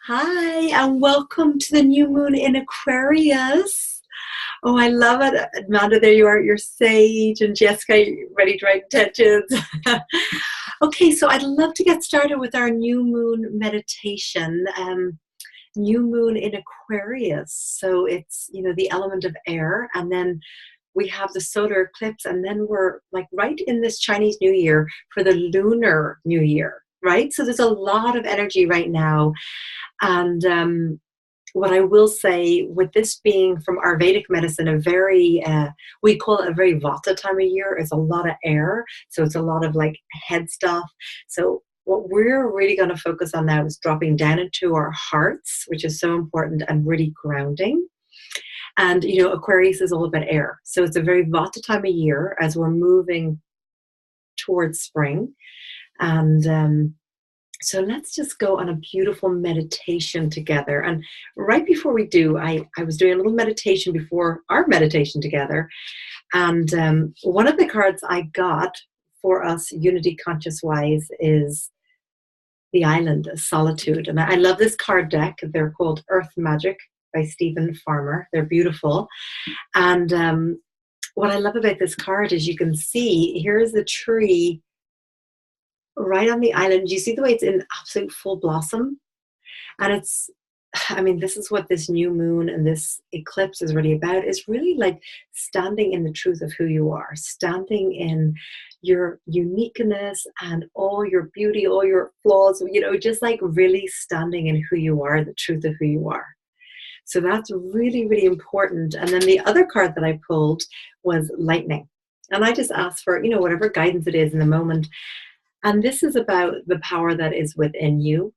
Hi, and welcome to the new moon in Aquarius. Oh, I love it. Amanda, there you are, your sage, and Jessica, you ready to write intentions. Okay, so I'd love to get started with our new moon meditation. New moon in Aquarius. So it's, the element of air, and then we have the solar eclipse, and then we're like right in this Chinese New Year for the Lunar New Year, right? So there's a lot of energy right now. And what I will say, with this being from Ayurvedic medicine, we call it a very Vata time of year. It's a lot of air. So it's a lot of like head stuff. So what we're really going to focus on now is dropping down into our hearts, which is so important, and really grounding. And, Aquarius is all about air. So it's a very Vata time of year as we're moving towards spring. And so let's just go on a beautiful meditation together. And right before we do, I was doing a little meditation before our meditation together. And one of the cards I got for us, Unity Conscious Wise, is the Island of Solitude. And I love this card deck. They're called Earth Magic by Stephen Farmer. They're beautiful. And what I love about this card is you can see, here's the tree right on the island. You see the way it's in absolute full blossom? And this is what this new moon and this eclipse is really about, is really like standing in the truth of who you are, standing in your uniqueness and all your beauty, all your flaws, just like really standing in who you are, the truth of who you are. So that's really, really important. And then the other card that I pulled was lightning. And I just asked for, whatever guidance it is in the moment. And this is about the power that is within you,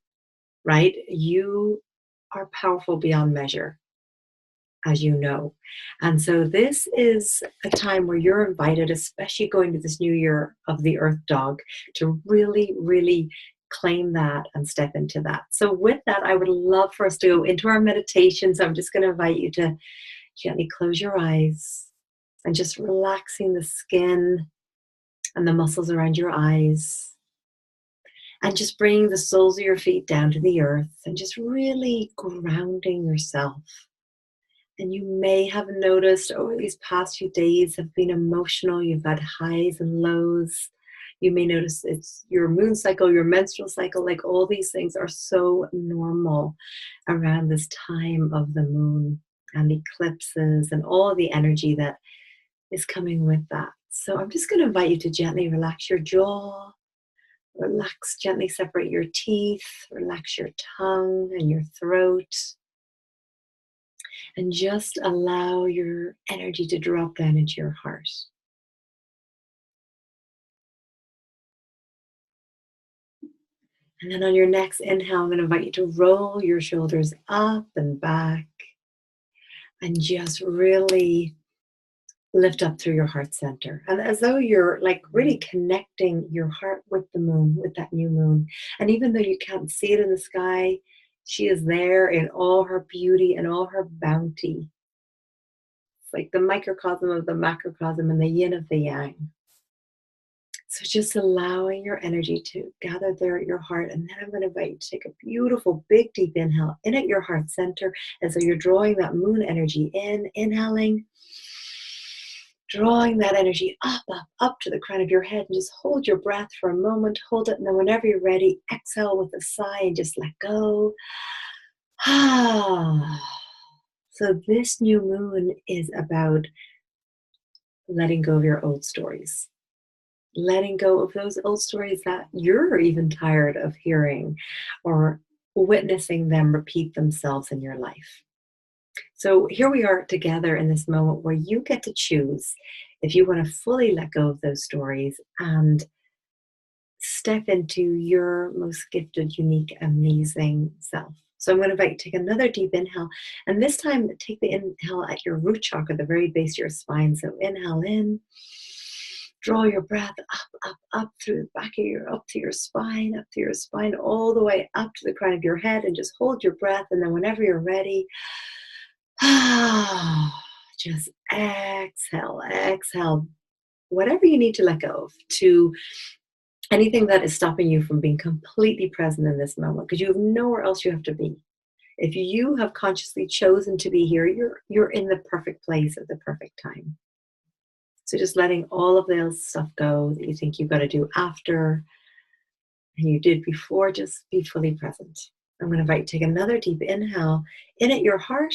right? You are powerful beyond measure, as you know. And so this is a time where you're invited, especially going to this new year of the Earth Dog, to really, really claim that and step into that. So with that, I would love for us to go into our meditation. So I'm just going to invite you to gently close your eyes and just relaxing the skin and the muscles around your eyes. And just bringing the soles of your feet down to the earth and just really grounding yourself. And you may have noticed over these past few days have been emotional. You've had highs and lows. You may notice it's your moon cycle, your menstrual cycle, like all these things are so normal around this time of the moon and eclipses and all the energy that is coming with that. So I'm just going to invite you to gently relax your jaw. Relax, gently separate your teeth, relax your tongue and your throat, and just allow your energy to drop down into your heart. And then on your next inhale, I'm going to invite you to roll your shoulders up and back and just really lift up through your heart center. And as though you're like really connecting your heart with the moon, with that new moon. And even though you can't see it in the sky, she is there in all her beauty and all her bounty. It's like the microcosm of the macrocosm and the yin of the yang. So just allowing your energy to gather there at your heart. And then I'm going to invite you to take a beautiful, big, deep inhale in at your heart center. And so you're drawing that moon energy in, inhaling, drawing that energy up, up, up to the crown of your head, and just hold your breath for a moment. Hold it, and then whenever you're ready, exhale with a sigh and just let go. So this new moon is about letting go of your old stories. Letting go of those old stories that you're even tired of hearing or witnessing them repeat themselves in your life. So here we are together in this moment where you get to choose if you want to fully let go of those stories and step into your most gifted, unique, amazing self. So I'm going to invite you to take another deep inhale. And this time, take the inhale at your root chakra, the very base of your spine. So inhale in. Draw your breath up through the back of up to your spine, all the way up to the crown of your head, and just hold your breath. And then whenever you're ready, just exhale whatever you need to let go of, to anything that is stopping you from being completely present in this moment, because you have nowhere else you have to be. If you have consciously chosen to be here, you're in the perfect place at the perfect time. So just letting all of this stuff go that you think you've got to do after and you did before, just be fully present. I'm going to invite you to take another deep inhale in at your heart.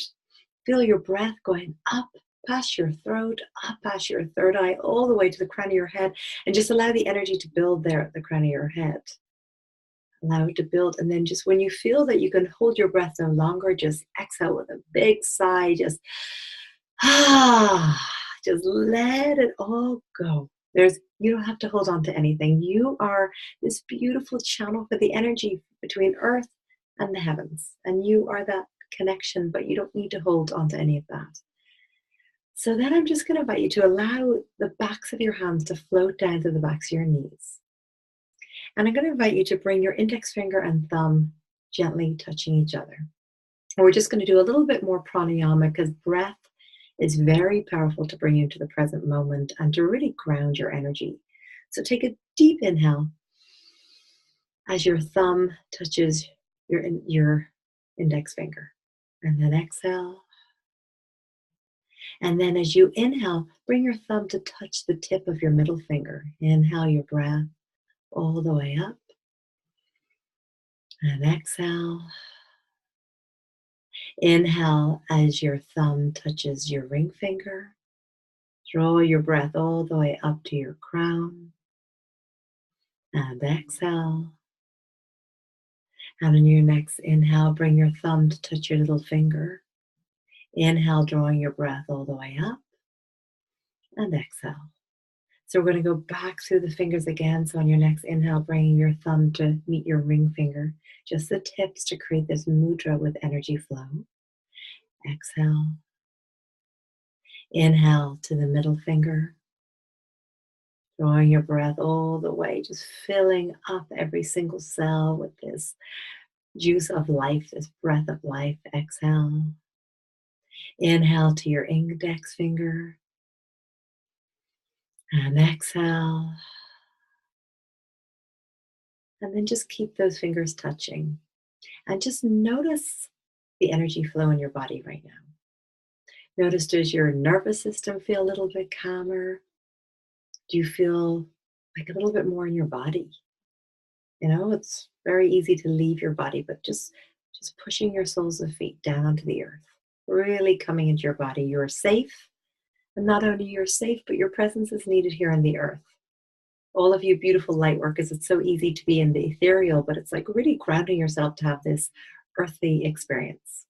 Feel your breath going up past your throat, up past your third eye, all the way to the crown of your head, and just allow the energy to build there at the crown of your head. Allow it to build, and then just when you feel that you can hold your breath no longer, just exhale with a big sigh. Just just let it all go. You don't have to hold on to anything. You are this beautiful channel for the energy between earth and the heavens, and you are that connection, but you don't need to hold on to any of that. So then I'm just going to invite you to allow the backs of your hands to float down to the backs of your knees. And I'm going to invite you to bring your index finger and thumb gently touching each other. And we're just going to do a little bit more pranayama because breath is very powerful to bring you into the present moment and to really ground your energy. So take a deep inhale as your thumb touches your index finger. And then exhale. And then as you inhale, bring your thumb to touch the tip of your middle finger. Inhale your breath all the way up. And exhale. Inhale as your thumb touches your ring finger. Draw your breath all the way up to your crown. And exhale. And on your next inhale, bring your thumb to touch your little finger. Inhale, drawing your breath all the way up. And exhale. So we're going to go back through the fingers again. So on your next inhale, bringing your thumb to meet your ring finger. Just the tips to create this mudra with energy flow. Exhale. Inhale to the middle finger. Drawing your breath all the way, just filling up every single cell with this juice of life, this breath of life. Exhale. Inhale to your index finger. And exhale. And then just keep those fingers touching. And just notice the energy flow in your body right now. Notice, does your nervous system feel a little bit calmer? Do you feel like a little bit more in your body? You know, it's very easy to leave your body, but just pushing your soles of feet down onto the earth, really coming into your body. You're safe. And not only you're safe, but your presence is needed here on the earth. All of you beautiful light workers, it's so easy to be in the ethereal, but it's like really grounding yourself to have this earthy experience.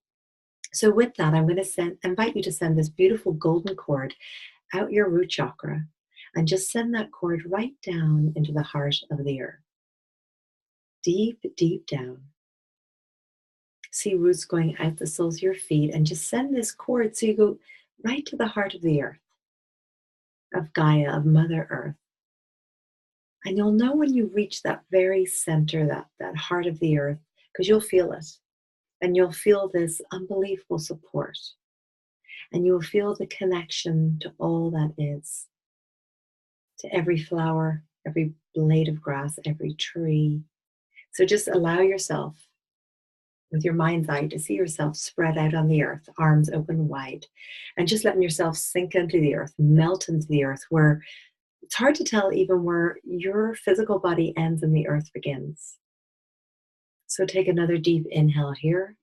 So with that, I'm going to invite you to send this beautiful golden cord out your root chakra and just send that cord right down into the heart of the earth. Deep, deep down. See roots going out the soles of your feet, and just send this cord so you go right to the heart of the earth, of Gaia, of Mother Earth. And you'll know when you reach that very center, that heart of the earth, because you'll feel it. And you'll feel this unbelievable support. And you'll feel the connection to all that is. To every flower, every blade of grass, every tree. So just allow yourself, with your mind's eye, to see yourself spread out on the earth, arms open wide. And just letting yourself sink into the earth, melt into the earth, where it's hard to tell even where your physical body ends and the earth begins. So take another deep inhale here.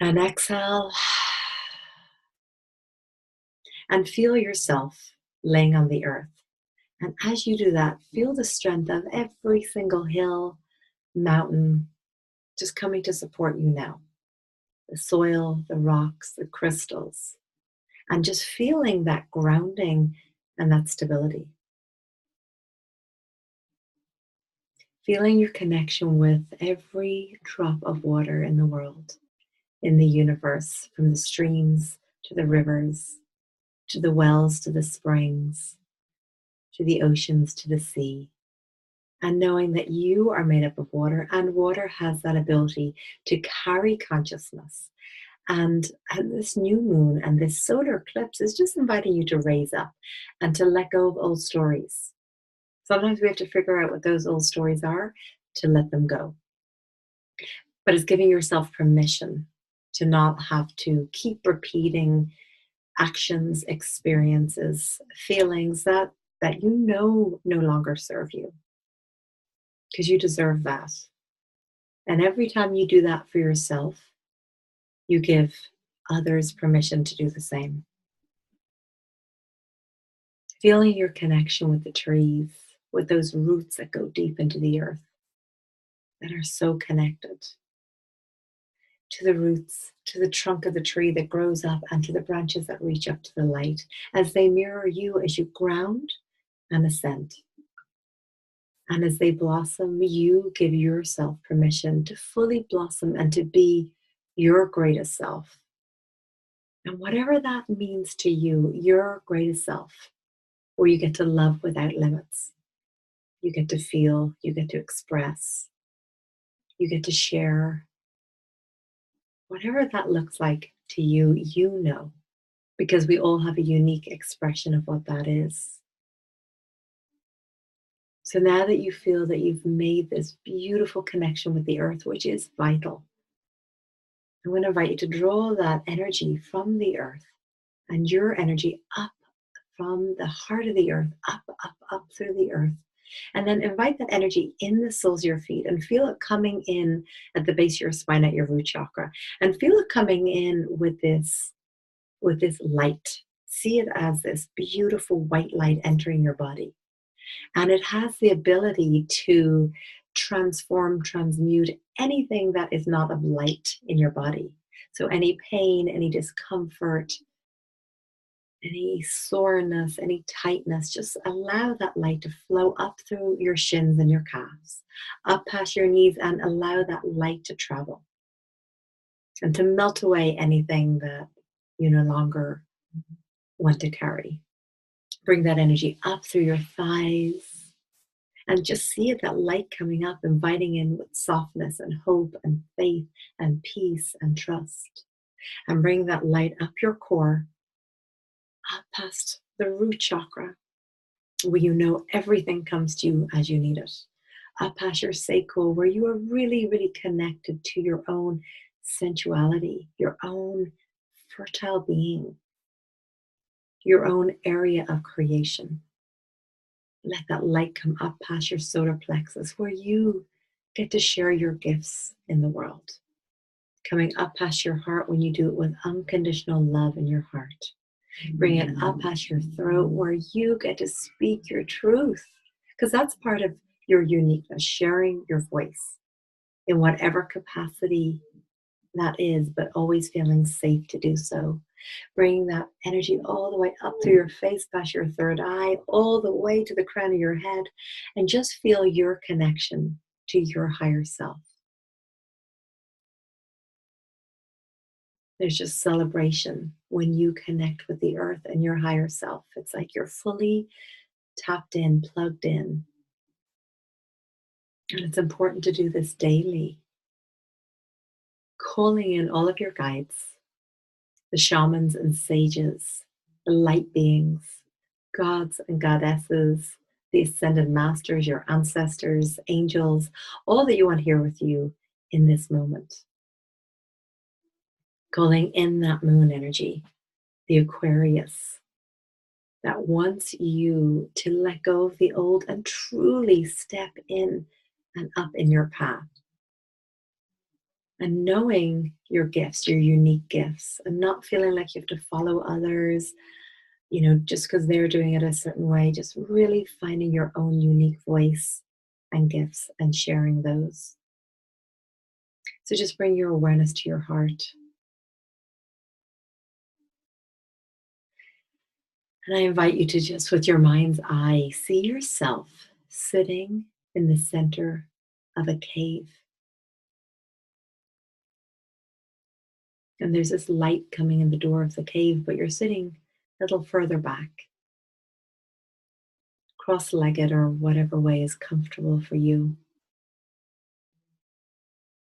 And exhale. And feel yourself laying on the earth. And as you do that, feel the strength of every single hill, mountain, just coming to support you now. The soil, the rocks, the crystals. And just feeling that grounding and that stability. Feeling your connection with every drop of water in the world, in the universe, from the streams to the rivers, to the wells, to the springs, to the oceans, to the sea. And knowing that you are made up of water, and water has that ability to carry consciousness. And this new moon and this solar eclipse is just inviting you to raise up and to let go of old stories. Sometimes we have to figure out what those old stories are to let them go. but it's giving yourself permission to not have to keep repeating actions, experiences, feelings that you know no longer serve you, because you deserve that. And every time you do that for yourself, you give others permission to do the same. Feeling your connection with the trees, with those roots that go deep into the earth, that are so connected to the roots, to the trunk of the tree that grows up, and to the branches that reach up to the light, as they mirror you as you ground and ascend. And as they blossom, you give yourself permission to fully blossom and to be your greatest self. And whatever that means to you, your greatest self, where you get to love without limits. You get to feel, you get to express, you get to share. Whatever that looks like to you, you know, because we all have a unique expression of what that is. So now that you feel that you've made this beautiful connection with the earth, which is vital, I'm going to invite you to draw that energy from the earth and your energy up from the heart of the earth, up through the earth. And then invite that energy in the soles of your feet and feel it coming in at the base of your spine at your root chakra. And feel it coming in with this light. See it as this beautiful white light entering your body. And it has the ability to transform, transmute anything that is not of light in your body. So any pain, any discomfort, any soreness, any tightness, just allow that light to flow up through your shins and your calves, up past your knees, and allow that light to travel and to melt away anything that you no longer want to carry. Bring that energy up through your thighs and just see it, that light coming up, inviting in with softness and hope and faith and peace and trust. And bring that light up your core, up past the root chakra, where you know everything comes to you as you need it. Up past your sacral, where you are really, really connected to your own sensuality, your own fertile being, your own area of creation. Let that light come up past your solar plexus, where you get to share your gifts in the world. Coming up past your heart when you do it with unconditional love in your heart. Bring it up past your throat, where you get to speak your truth, because that's part of your uniqueness, sharing your voice in whatever capacity that is, but always feeling safe to do so. Bringing that energy all the way up through your face, past your third eye, all the way to the crown of your head, and just feel your connection to your higher self. There's just celebration when you connect with the earth and your higher self. It's like you're fully tapped in, plugged in. And it's important to do this daily. Calling in all of your guides, the shamans and sages, the light beings, gods and goddesses, the ascended masters, your ancestors, angels, all that you want here with you in this moment. Calling in that moon energy, the Aquarius, that wants you to let go of the old and truly step in and up in your path. And knowing your gifts, your unique gifts, and not feeling like you have to follow others, just because they're doing it a certain way, just really finding your own unique voice and gifts and sharing those. So just bring your awareness to your heart. And I invite you to just, with your mind's eye, see yourself sitting in the center of a cave. And there's this light coming in the door of the cave, but you're sitting a little further back, cross-legged or whatever way is comfortable for you.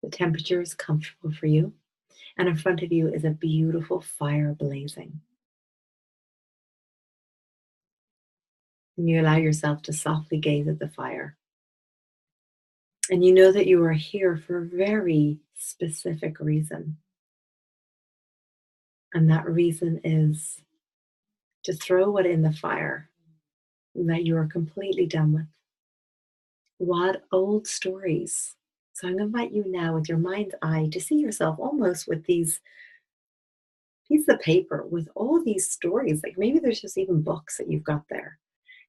The temperature is comfortable for you. And in front of you is a beautiful fire blazing. And you allow yourself to softly gaze at the fire. And you know that you are here for a very specific reason. And that reason is to throw it in the fire that you are completely done with. What old stories? So I'm going to invite you now with your mind's eye to see yourself almost with these pieces of paper with all these stories. Like maybe there's just even books that you've got there.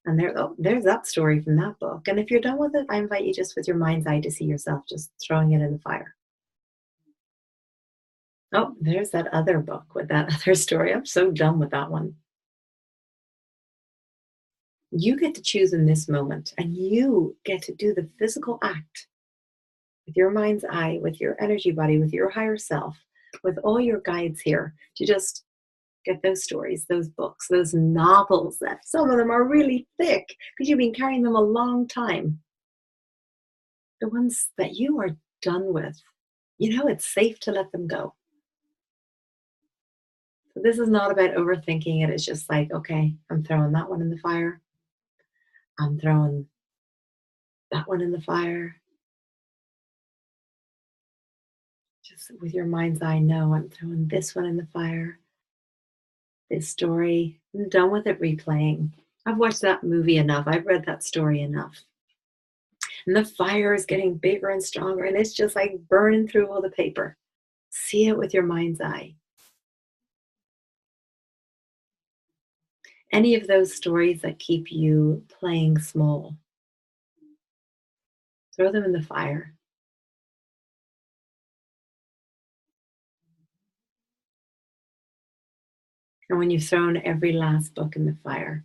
And there, oh, there's that story from that book. And if you're done with it, I invite you just with your mind's eye to see yourself just throwing it in the fire. Oh, there's that other book with that other story. I'm so done with that one. You get to choose in this moment, and you get to do the physical act with your mind's eye, with your energy body, with your higher self, with all your guides here to just get those stories, those books, those novels that some of them are really thick because you've been carrying them a long time. The ones that you are done with, you know, it's safe to let them go. So this is not about overthinking it. It's just like, okay, I'm throwing that one in the fire. I'm throwing that one in the fire. Just with your mind's eye, no, I'm throwing this one in the fire. This story, I'm done with it replaying. I've watched that movie enough. I've read that story enough. And the fire is getting bigger and stronger, and it's just like burning through all the paper. See it with your mind's eye. Any of those stories that keep you playing small, throw them in the fire. And when you've thrown every last book in the fire,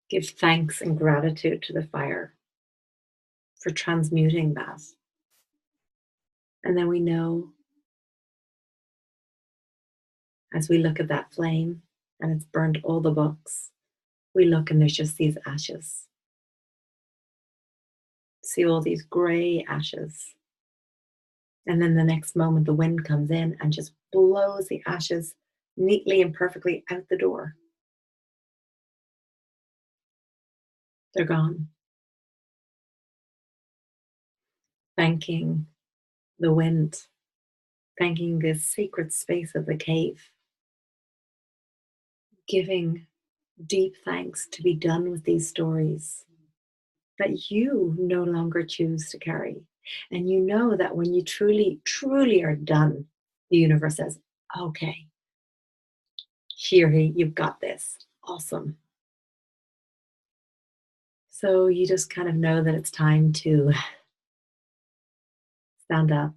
give thanks and gratitude to the fire for transmuting that. And then we know as we look at that flame and it's burned all the books, we look and there's just these ashes. See all these gray ashes. And then the next moment, the wind comes in and just blows the ashes neatly and perfectly out the door. They're gone. Thanking the wind, thanking this sacred space of the cave, giving deep thanks to be done with these stories that you no longer choose to carry. And you know that when you truly, truly are done, the universe says, okay, here, you've got this. Awesome. So you just kind of know that it's time to stand up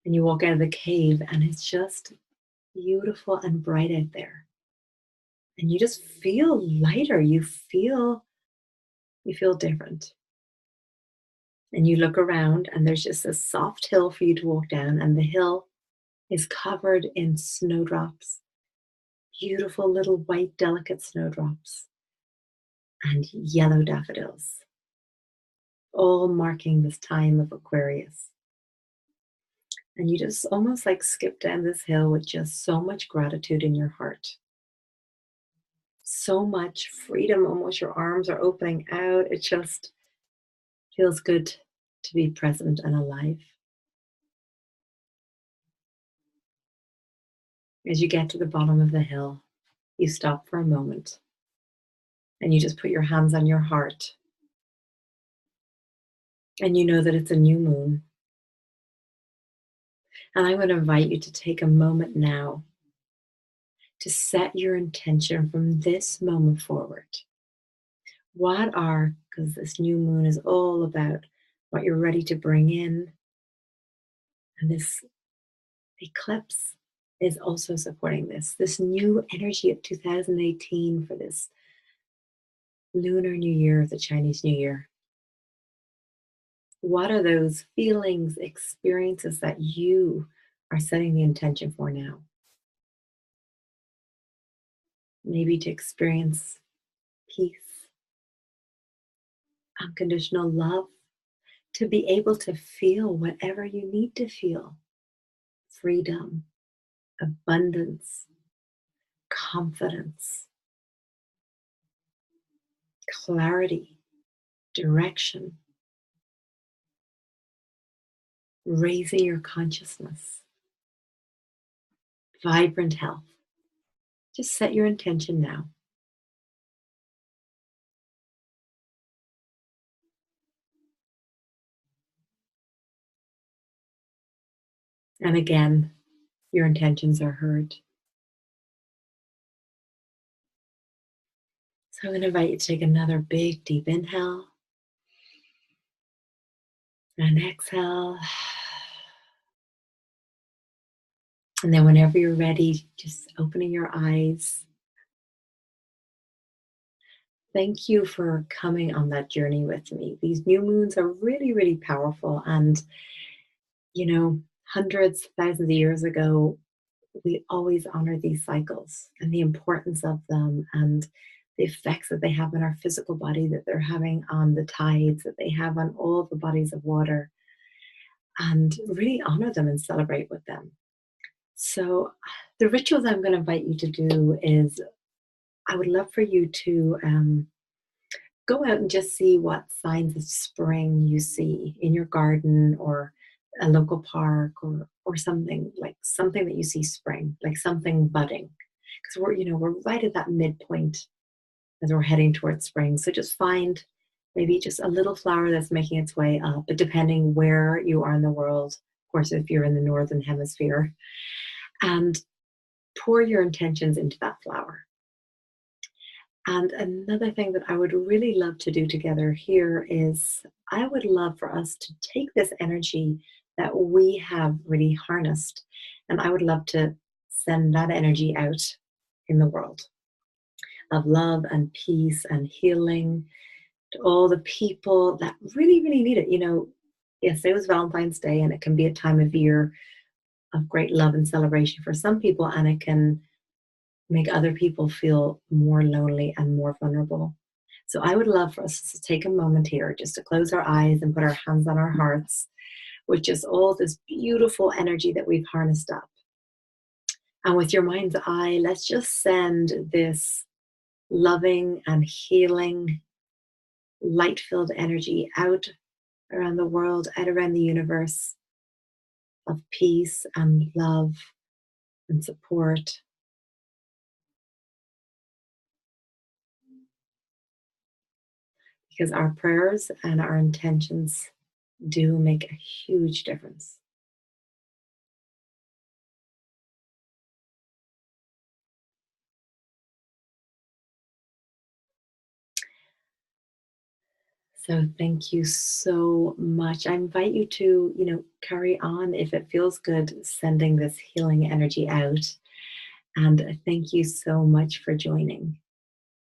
and you walk out of the cave and it's just beautiful and bright out there. And you just feel lighter. You feel different. And you look around and there's just a soft hill for you to walk down, and the hill is covered in snowdrops, beautiful little white, delicate snowdrops, and yellow daffodils, all marking this time of Aquarius. And you just almost like skip down this hill with just so much gratitude in your heart. So much freedom, almost your arms are opening out. It just feels good to be present and alive. As you get to the bottom of the hill, you stop for a moment and you just put your hands on your heart. And you know that it's a new moon. And I'm going to invite you to take a moment now to set your intention from this moment forward. What are, because this new moon is all about what you're ready to bring in. And this eclipse is also supporting this new energy of 2018 for this Lunar New Year, the Chinese New Year. What are those feelings, experiences that you are setting the intention for now? Maybe to experience peace, unconditional love, to be able to feel whatever you need to feel, freedom, abundance, confidence, clarity, direction. raising your consciousness, vibrant health. Just set your intention now. And again, your intentions are heard. So I'm going to invite you to take another big, deep inhale and exhale. And then whenever you're ready, just opening your eyes. Thank you for coming on that journey with me. These new moons are really, really powerful. And, you know, hundreds, thousands of years ago, we always honor these cycles and the importance of them and the effects that they have on our physical body, that they're having on the tides, that they have on all the bodies of water, and really honor them and celebrate with them. So, the rituals I'm going to invite you to do is I would love for you to go out and just see what signs of spring you see in your garden or a local park or something like something that you see spring, like something budding. Because we're right at that midpoint as we're heading towards spring. So just find maybe just a little flower that's making its way up, but depending where you are in the world, of course, if you're in the northern hemisphere, and pour your intentions into that flower. And another thing that I would really love to do together here is I would love for us to take this energy that we have really harnessed, and I would love to send that energy out in the world of love and peace and healing to all the people that really, really need it. Yes, it was Valentine's Day, and it can be a time of year of great love and celebration for some people, and it can make other people feel more lonely and more vulnerable. So I would love for us to take a moment here just to close our eyes and put our hands on our hearts with just all this beautiful energy that we've harnessed up. And with your mind's eye, let's just send this loving and healing, light-filled energy out around the world, out around the universe of peace and love and support. Because our prayers and our intentions do make a huge difference. So thank you so much. I invite you to, carry on if it feels good, sending this healing energy out. And thank you so much for joining.